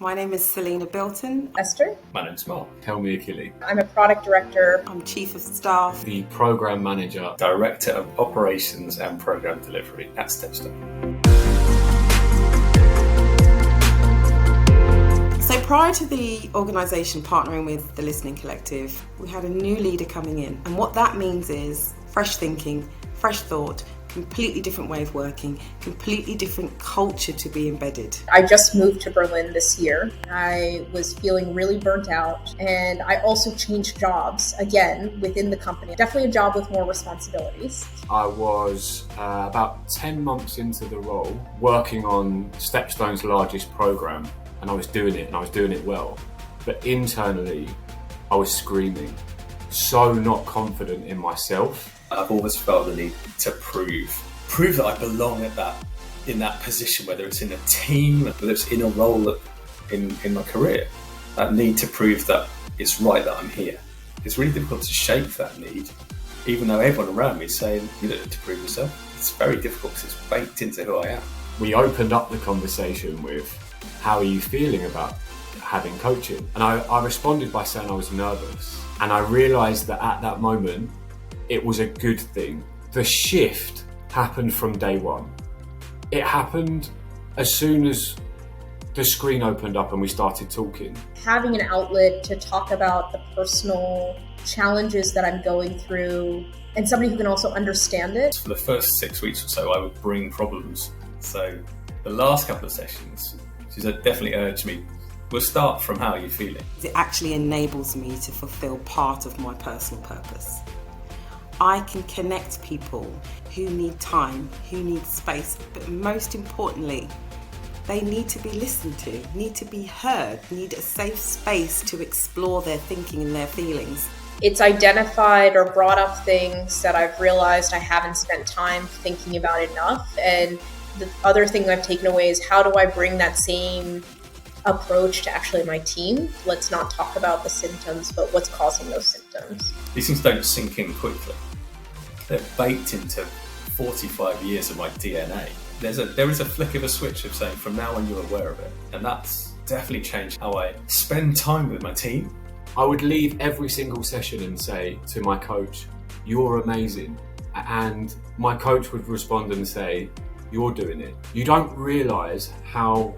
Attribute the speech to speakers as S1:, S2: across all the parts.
S1: My name is Selena Bilton.
S2: Esther.
S3: My name's Mark. Helmi Akili.
S2: I'm a product director.
S1: I'm Chief of Staff.
S3: The Program Manager. Director of Operations and Program Delivery at StepStone.
S1: So prior to the organisation partnering with the Listening Collective, we had a new leader coming in. And what that means is fresh thinking, fresh thought, completely different way of working, completely different culture to be embedded.
S2: I just moved to Berlin this year. I was feeling really burnt out, and I also changed jobs again within the company. Definitely a job with more responsibilities.
S3: I was about 10 months into the role, working on StepStone's largest program, and I was doing it well. But internally, I was screaming, so not confident in myself.
S4: I've always felt the need to prove that I belong in that position, whether it's in a team, whether it's in a role in my career. That need to prove that it's right that I'm here. It's really difficult to shake that need, even though everyone around me is saying you don't need to prove yourself. It's very difficult because it's baked into who I am.
S3: We opened up the conversation with, how are you feeling about having coaching? And I responded by saying I was nervous. And I realised that at that moment, it was a good thing. The shift happened from day one. It happened as soon as the screen opened up and we started talking.
S2: Having an outlet to talk about the personal challenges that I'm going through, and somebody who can also understand it.
S4: For the first 6 weeks or so, I would bring problems. So the last couple of sessions, she's definitely urged me, we'll start from how you're feeling.
S1: It actually enables me to fulfill part of my personal purpose. I can connect people who need time, who need space, but most importantly, they need to be listened to, need to be heard, need a safe space to explore their thinking and their feelings.
S2: It's identified or brought up things that I've realized I haven't spent time thinking about enough. And the other thing I've taken away is, how do I bring that same approach to actually my team? Let's not talk about the symptoms, but what's causing those symptoms.
S4: These things don't sink in quickly. They're baked into 45 years of my DNA. There is a flick of a switch of saying, from now on, you're aware of it. And that's definitely changed how I spend time with my team.
S3: I would leave every single session and say to my coach, you're amazing. And my coach would respond and say, you're doing it. You don't realise how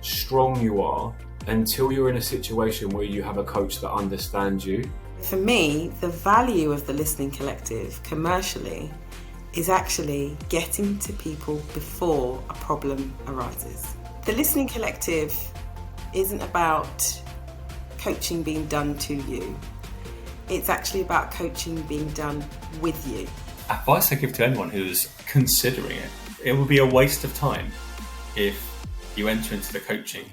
S3: strong you are until you're in a situation where you have a coach that understands you.
S1: For me, the value of the Listening Collective commercially is actually getting to people before a problem arises. The Listening Collective isn't about coaching being done to you. It's actually about coaching being done with you.
S4: Advice I give to anyone who's considering it, it would be a waste of time if you enter into the coaching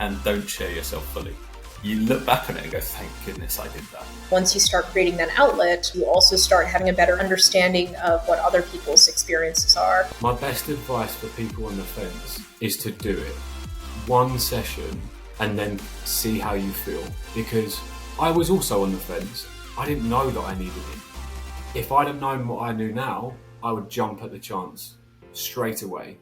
S4: and don't share yourself fully. You look back on it and go, thank goodness I did that.
S2: Once you start creating that outlet, you also start having a better understanding of what other people's experiences are.
S3: My best advice for people on the fence is to do it. One session and then see how you feel. Because I was also on the fence. I didn't know that I needed it. If I'd have known what I knew now, I would jump at the chance straight away.